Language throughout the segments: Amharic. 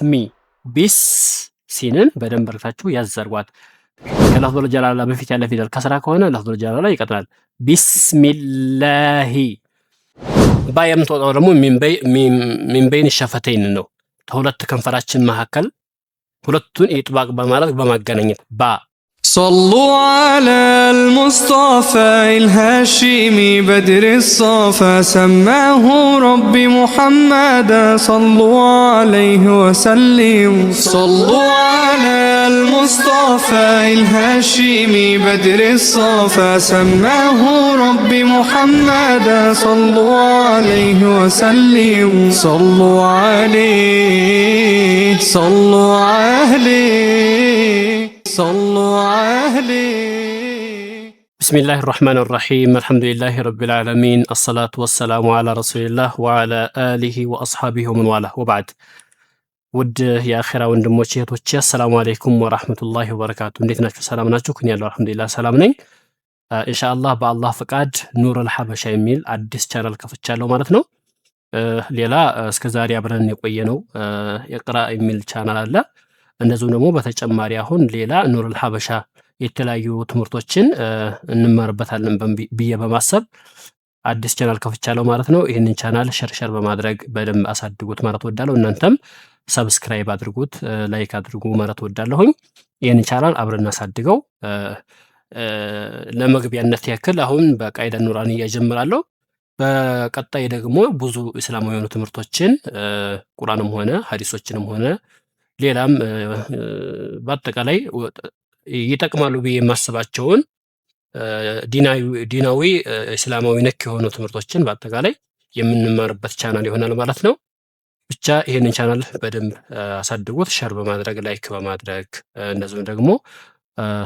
ቢስሚ ቢስ ሲንን በደንብ አድርጋችሁ ያዘርጓት። ከለፍዙል ጀላላ በፊት ያለ ፊደል ከስራ ከሆነ ለፍዙል ጀላላ ይቀጥላል። ቢስሚላሂ ባ የምትወጣው ደግሞ ሚን በይን ሸፈተይን ነው። ከሁለት ከንፈራችን መካከል ሁለቱን ኢጥባቅ በማድረግ በማገናኘት ባ صلوا على المصطفى الهاشمي بدر الصفا سماه ربي محمدا صلوا عليه وسلم صلوا على المصطفى الهاشمي بدر الصفا سماه ربي محمدا صلوا عليه وسلم صلوا عليه صلوا عليه صلوا عليه بسم الله الرحمن الرحيم الحمد لله رب العالمين الصلاة والسلام على رسول الله وعلى آله وأصحابه ومن والاه وبعد ود يا أخيرا وندموش يتوشي السلام عليكم ورحمة الله وبركاته نديت ناشو سلام ناشو كن يالله الحمد لله سلام نين إن شاء الله بالله فقاد نور الحبشة يميل عدس channel كفتشالو مالتنو ليلا اسكزاري عبرن يقوينو يقرأ يميل channel الله እንደዚሁ ደግሞ በተጨማሪ አሁን ሌላ ኑሩል ሐበሻ የተለያዩ ትምህርቶችን እንማርበታለን ብዬ በማሰብ አዲስ ቻናል ከፍቻለሁ ማለት ነው። ይሄንን ቻናል ሸር በማድረግ በደንብ አሳድጉት ማለት ወዳለሁ። እናንተም ሰብስክራይብ አድርጉት፣ ላይክ አድርጉ ማለት ወዳለሁኝ። ይሄንን ቻናል አብረን እናሳድገው። ለመግቢያነት ያክል አሁን በቃይዳ ኑራንያ እጀምራለሁ። በቀጣይ ደግሞ ብዙ እስላማዊ የሆኑ ትምህርቶችን ቁርአንም ሆነ ሐዲሶችንም ሆነ ሌላም በአጠቃላይ ይጠቅማሉ ብዬ የማስባቸውን ዲናዊ እስላማዊ ነክ የሆኑ ትምህርቶችን በአጠቃላይ የምንማርበት ቻናል ይሆናል ማለት ነው። ብቻ ይሄንን ቻናል በደንብ አሳድጉት፣ ሸር በማድረግ ላይክ በማድረግ እንደዚሁም ደግሞ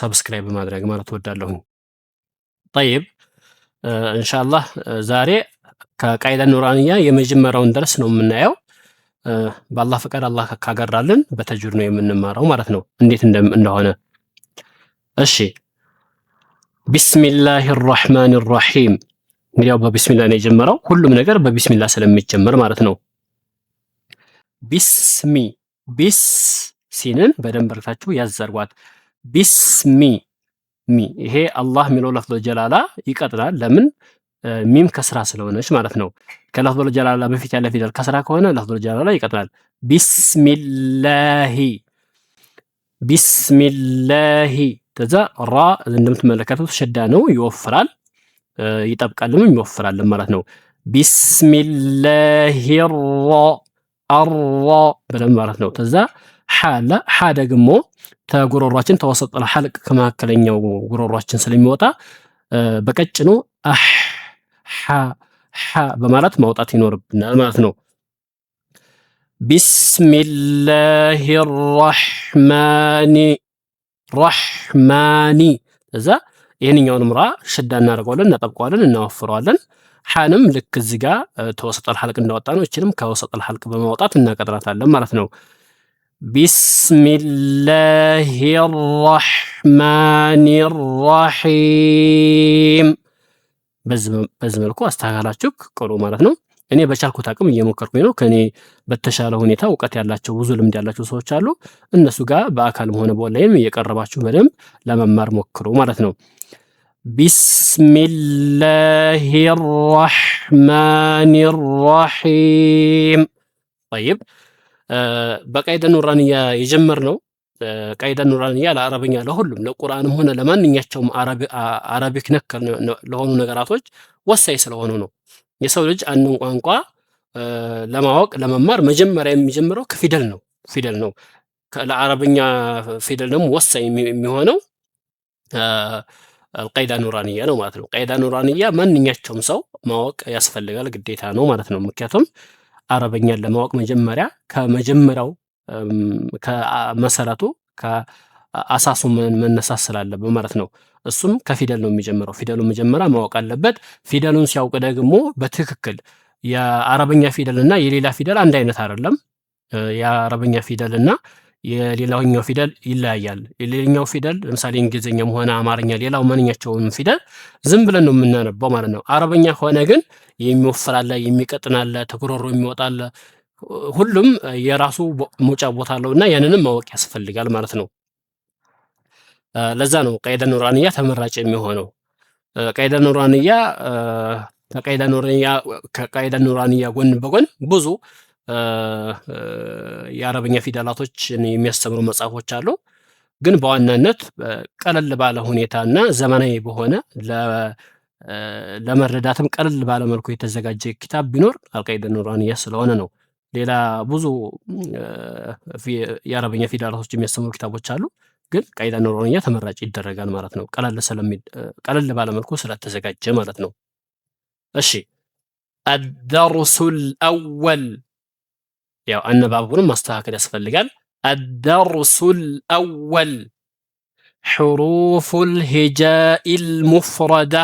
ሰብስክራይብ በማድረግ ማለት ወዳለሁኝ። طيب ኢንሻአላህ ዛሬ ከቃይዳ ኑራንያ የመጀመሪያውን ደርስ ነው የምናየው። በአላህ ፈቃድ አላህ ካገራልን በተጅዊድ ነው የምንማረው ማለት ነው እንዴት እንደሆነ። እሺ ቢስሚላሂ الرحمن الرحيم እንግዲያው በቢስሚላህ ነው የጀመረው። ሁሉም ነገር በቢስሚላህ ስለሚጀመር ማለት ነው። ቢስሚ ቢስ ሲንን በደንብ አድርጋችሁ ያዘርጓት። ቢስሚ ሚ ይሄ አላህ የሚለው ለፍዙል ጀላላ ይቀጥላል። ለምን? ሚም ከስራ ስለሆነች ማለት ነው። ከለፍዙል ጀላላ በፊት ያለ ፊደል ከስራ ከሆነ ለፍዙል ጀላላ ይቀጥላል። ቢስሚላሂ ቢስሚላሂ ተዛ ራ እንደምትመለከቱት ሸዳ ነው፣ ይወፍራል፣ ይጠብቃልም ይወፍራልም ማለት ነው። ቢስሚላሂ አራ ብለን ማለት ነው። ተዛ ሐ ደግሞ ተጉሮሯችን ተወሰጠ ሐልቅ ከመካከለኛው ጉሮሯችን ስለሚወጣ በቀጭኑ ሐ በማለት ማውጣት ይኖርብናል ማለት ነው። ቢስሚላሂ ረሕማኒ እዛ ይህንኛውንም ራ ሽዳ እናደርገዋለን፣ እናጠብቀዋለን፣ እናወፍረዋለን። ሐንም ልክ እዚህ ጋር ተወሰጠል ሐልቅ እንዳወጣ ነው። እችንም ከወሰጠል ሐልቅ በማውጣት እናቀጥራታለን ማለት ነው። ቢስሚላሂ ረሕማኒ ረሒም በዚህ መልኩ አስተካክላችሁ ቅሩ ማለት ነው። እኔ በቻልኩት አቅም እየሞከርኩኝ ነው። ከኔ በተሻለ ሁኔታ እውቀት ያላቸው ብዙ ልምድ ያላቸው ሰዎች አሉ። እነሱ ጋር በአካልም ሆነ በኦንላይን እየቀረባችሁ በደንብ ለመማር ሞክሩ ማለት ነው። ቢስሚላሂ ረሕማኒ ረሒም طيب በቃይዳ ኑራንያ የጀመርነው ቃይዳ ኑራንያ ለአረብኛ ለሁሉም ለቁርአንም ሆነ ለማንኛቸውም አረቢክ ነክ ለሆኑ ነገራቶች ወሳኝ ስለሆኑ ነው። የሰው ልጅ አንድን ቋንቋ ለማወቅ ለመማር መጀመሪያ የሚጀምረው ከፊደል ነው። ፊደል ነው ለአረብኛ ፊደል ደግሞ ወሳኝ የሚሆነው ቃይዳ ኑራንያ ነው ማለት ነው። ቃይዳ ኑራንያ ማንኛቸውም ሰው ማወቅ ያስፈልጋል፣ ግዴታ ነው ማለት ነው። ምክንያቱም አረብኛን ለማወቅ መጀመሪያ ከመጀመሪያው ከመሰረቱ ከአሳሱ መነሳት ስላለበት ማለት ነው። እሱም ከፊደል ነው የሚጀምረው። ፊደሉ መጀመሪያ ማወቅ አለበት። ፊደሉን ሲያውቅ ደግሞ በትክክል የአረብኛ ፊደልና የሌላ ፊደል አንድ አይነት አይደለም። የአረብኛ ፊደልና የሌላኛው ፊደል ይለያያል። የሌላኛው ፊደል ለምሳሌ እንግሊዝኛም ሆነ አማርኛ ሌላው ማንኛቸውም ፊደል ዝም ብለን ነው የምናነበው ማለት ነው። አረብኛ ሆነ ግን የሚወፍር አለ፣ የሚቀጥን አለ፣ ተጉሮሮ የሚወጣ አለ፣ ሁሉም የራሱ መውጫ ቦታ አለውና ያንንም ማወቅ ያስፈልጋል ማለት ነው። ለዛ ነው ቀይደ ኑራንያ ተመራጭ የሚሆነው። ከቀይደ ኑራንያ ጎን በጎን ብዙ የአረብኛ ፊደላቶችን የሚያስተምሩ መጽሐፎች አሉ። ግን በዋናነት ቀለል ባለ ሁኔታና ዘመናዊ በሆነ ለመረዳትም ቀለል ባለ መልኩ የተዘጋጀ ኪታብ ቢኖር አልቀይደ ኑራንያ ስለሆነ ነው። ሌላ ብዙ የአረብኛ ፊደላቶች የሚያስተምሩ ኪታቦች አሉ። ግን ቀይደ ኑራንያ ተመራጭ ይደረጋል ማለት ነው። ቀለል ባለ መልኩ ስለተዘጋጀ ማለት ነው። እሺ አደርሱል አወል ያው አነባበቡንም ማስተካከል ያስፈልጋል። አደርሱል አወል ሑሩፉል ሂጃኢል ሙፍረዳ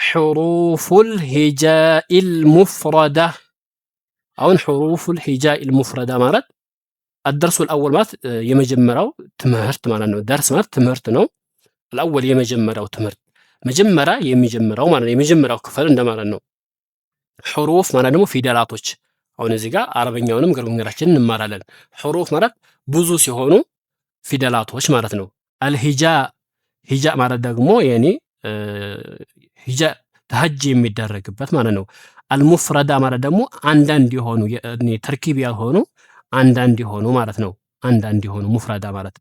ሑሩፉል ሂጃኢል ሙፍረዳ። አሁን ሑሩፉል ሂጃኢል ሙፍረዳ ማለት አደርሱል አወል ማለት የመጀመሪያው ትምህርት ማለት ነው። ደርስ ማለት ትምህርት ነው። አልአወል የመጀመሪያው ትምህርት መጀመሪያ የሚጀምረው ማለት ነው። የመጀመሪያው ክፍል እንደማለት ነው። ሑሩፍ ማለት ደግሞ ፊደላቶች። አሁን እዚህ ጋር አረበኛውንም ግርምግራችንን እንማራለን። ሑሩፍ ማለት ብዙ ሲሆኑ ፊደላቶች ማለት ነው። አልሂጃ ሂጃ ማለት ደግሞ ሂጃ ተሐጅ የሚደረግበት ማለት ነው። አልሙፍረዳ ማለት ደግሞ አንዳንድ የሆኑ ተርኪብ ያልሆኑ አንዳንድ የሆኑ ማለት ነው። አንዳንድ የሆኑ ሙፍረዳ ማለት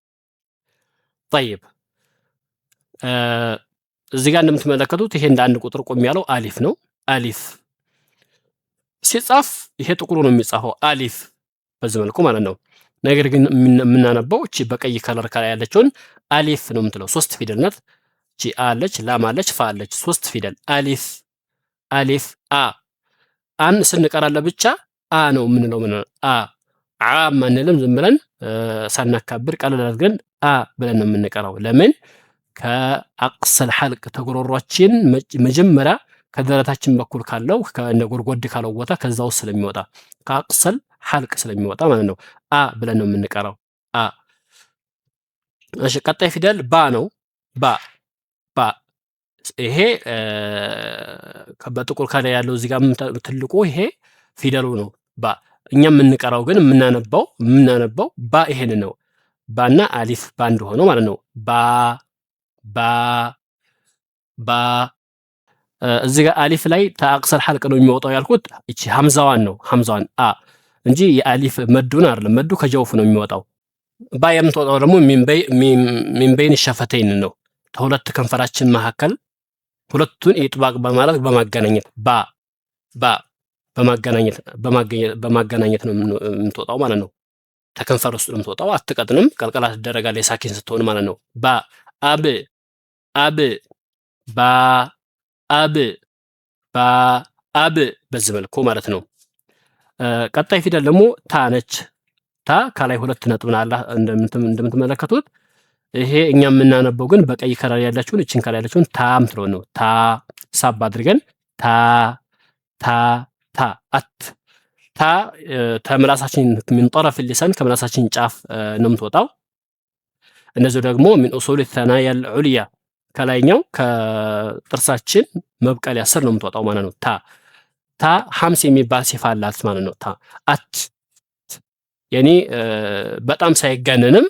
ጠይብ። እዚህ ጋር እንደምትመለከቱት ይሄ እንደ አንድ ቁጥር ቆም ያለው አሊፍ ነው። አሊፍ ሲጻፍ ይሄ ጥቁሩ ነው የሚጻፈው አሊፍ በዚህ መልኩ ማለት ነው። ነገር ግን የምናነበው እቺ በቀይ ከለር ከላይ ያለችውን አሊፍ ነው የምትለው። 3 ፊደል ናት። እቺ አለች፣ ላም አለች፣ ፋ አለች። 3 ፊደል አሊፍ አሊፍ አ አን ስንቀራለ ብቻ አ ነው የምንለው። አ ማንልም ዝም ብለን ሳናካብር ቀለል አድርገን አ ብለን ነው የምንቀራው። ለምን? ከአቅሰል ሐልቅ ተጎሮሯችን መጀመሪያ ከደረታችን በኩል ካለው ጎድጎድ ካለው ቦታ ከዛ ውስጥ ስለሚወጣ ከአቅሰል ሐልቅ ስለሚወጣ ማለት ነው አ ብለን ነው የምንቀራው። አ እሺ፣ ቀጣይ ፊደል ባ ነው። ባ ይሄ በጥቁር ከላይ ያለው እዚህ ጋር ትልቁ ይሄ ፊደሉ ነው ባ። እኛ የምንቀራው ግን የምናነባው ባ ይሄን ነው። ባና አሊፍ ባንድ ሆኖ ማለት ነው። ባ እዚህ ጋር አሊፍ ላይ ተአቅሰል ሐልቅ ነው የሚወጣው ያልኩት እቺ ሐምዛዋን ነው። ሐምዛዋን አ እንጂ የአሊፍ መዱን አይደለም። መዱ ከጀውፍ ነው የሚወጣው። ባ የምትወጣው ደግሞ ሚን በይን ሸፈተይን ነው። ከሁለት ከንፈራችን መካከል ሁለቱን ኢጥባቅ በማለት በማገናኘት ባ በማገናኘት ነው የምትወጣው ማለት ነው። ተከንፈር ውስጥ ነው የምትወጣው። አትቀጥንም፣ ቀልቀላ ትደረጋለች ሳኪን ስትሆን ማለት ነው። አብ አብ በዚህ መልኩ ማለት ነው። ቀጣይ ፊደል ደግሞ ታ ነች። ታ ከላይ 2 ነጥብ አለ እንደምትመለከቱት። ይሄ እኛ የምናነበው ግን በቀይ ከለር ያላችሁን እቺን ከላይ ያላችሁን ታ ምትለው ነው። ታ ሳብ አድርገን ታ ተምላሳችን ምን ጠረፍ ሊሳን ከምላሳችን ጫፍ ነው የምትወጣው። እነዚህ ደግሞ ምን ኡሱል ተናያ العليا ከላይኛው ከጥርሳችን መብቀያ ስር ነው የምትወጣው ማለት ነው። ታ ሐምስ የሚባል ሲፋ አላት ማለት ነው። ያኒ በጣም ሳይጋነንም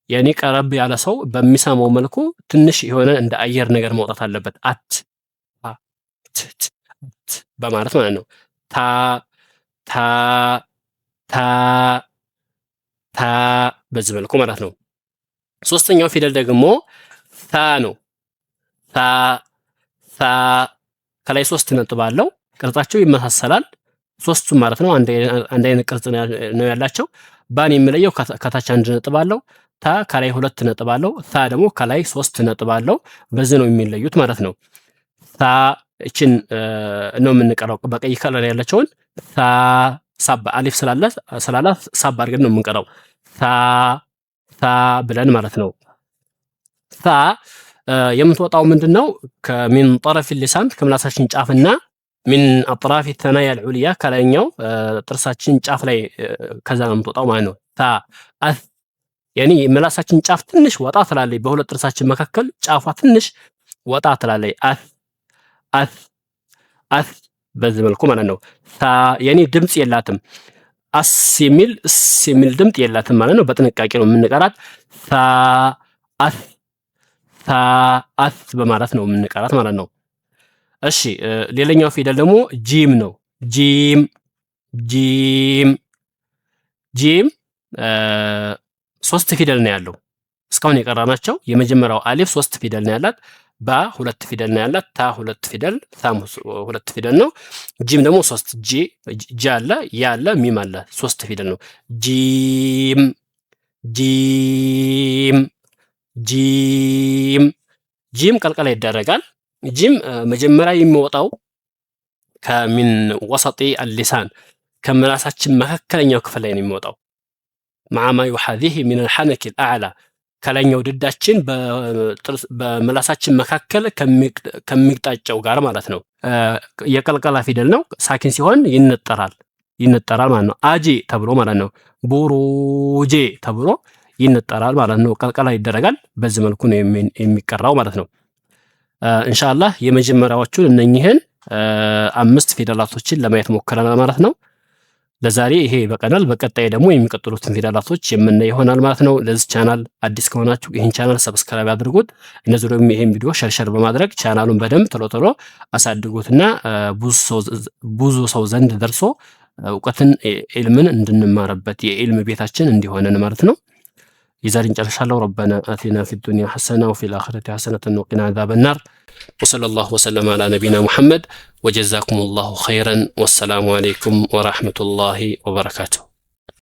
ያኒ ቀረብ ያለ ሰው በሚሰማው መልኩ ትንሽ የሆነ እንደ አየር ነገር መውጣት አለበት። በማለት ማለት ነው። ታ በዚህ መልኩ ማለት ነው። ሶስተኛው ፊደል ደግሞ ታ ነው። ታ ከላይ 3 ነጥብ አለው። ቅርጻቸው ይመሳሰላል። 3ቱም ማለት ነው አንድ አይነት ቅርጽ ነው ያላቸው። ባን የሚለየው ከታች 1 ነጥብ አለው። ታ ከላይ 2 ነጥብ አለው። ታ ደግሞ ከላይ 3 ነጥብ አለው። በዚህ ነው የሚለዩት ማለት ነው። ታ እቺን ነው የምንቀራው። በቀይ ከለር ያለችውን ታ ሳብ አሊፍ ስላላ ሳብ አድርገን ነው የምንቀራው። ታ ብለን ማለት ነው። ታ የምትወጣው ምንድነው? ከሚን ጠረፍ ሊሳን ከምላሳችን ጫፍና ሚን አጥራፍ ተናያ العليا ከላይኛው ጥርሳችን ጫፍ ላይ ከዛ ነው የምትወጣው ማለት ነው። ያኒ ምላሳችን ጫፍ ትንሽ ወጣ ትላለች። በሁለት ጥርሳችን መካከል ጫፏ ትንሽ ወጣ ትላለች። በዚህ መልኩ ማለት ነው። ታ የኔ ድምጽ የላትም። አስ የሚል እስ የሚል ድምጽ የላትም ማለት ነው። በጥንቃቄ ነው የምንቀራት። ታ አስ በማለት ነው የምንቀራት ማለት ነው። እሺ ሌላኛው ፊደል ደግሞ ጂም ነው። ጂም ሶስት ፊደል ነው ያለው። እስካሁን የቀራናቸው የመጀመሪያው አሊፍ 3 ፊደል ነው ያላት። ባ 2 ፊደል ነው ያላት። ታ 2 ፊደል፣ ሳም 2 ፊደል ነው። ጂም ደግሞ 3 ጂ አለ፣ ያ አለ፣ ሚም አለ። 3 ፊደል ነው። ጂም ቀልቀላ ይደረጋል። ጂም መጀመሪያ የሚወጣው ከሚን ወሰጢ አልሊሳን ከምላሳችን መካከለኛው ክፍል ላይ ነው የሚወጣው። ማማ ይሐዚህ ሚን አልሐነክ አልአዕላ ከላይኛው ድዳችን በምላሳችን መካከል ከሚቅጣጫው ጋር ማለት ነው። የቀልቀላ ፊደል ነው። ሳኪን ሲሆን ይነጠራል ማለት ነው። አጂ ተብሎ ማለት ነው። ቡሩጄ ተብሎ ይነጠራል ማለት ነው። ቀልቀላ ይደረጋል። በዚህ መልኩ ነው የሚቀራው ማለት ነው። ኢንሻአላህ የመጀመሪያዎቹን እነኚህን 5 ፊደላቶችን ለማየት ሞክረናል ማለት ነው። ለዛሬ ይሄ ይበቃናል። በቀጣይ ደግሞ የሚቀጥሉትን ፊደላቶች የምናይ ይሆናል ማለት ነው። ለዚህ ቻናል አዲስ ከሆናችሁ ይህን ቻናል ሰብስክራይብ አድርጉት። እነዚህ ደግሞ ይሄን ቪዲዮ ሸርሸር በማድረግ ቻናሉን በደንብ ቶሎ አሳድጉትና ብዙ ሰው ዘንድ ደርሶ እውቀትን ኢልምን እንድንማርበት የኢልም ቤታችን እንዲሆነን ማለት ነው። የዛሬን ጨርሻለሁ። ረበና አቲና ፊ ዱንያ ሐሰና ወፊ ልአኺረቲ ሐሰነተን ወቂና አዛበ ናር ወሰለላሁ ወሰለም አላ ነቢና ሙሐመድ ወጀዛኩሙላሁ ኸይረን ወሰላሙ አለይኩም ወራህመቱላሂ ወበረካቱሁ።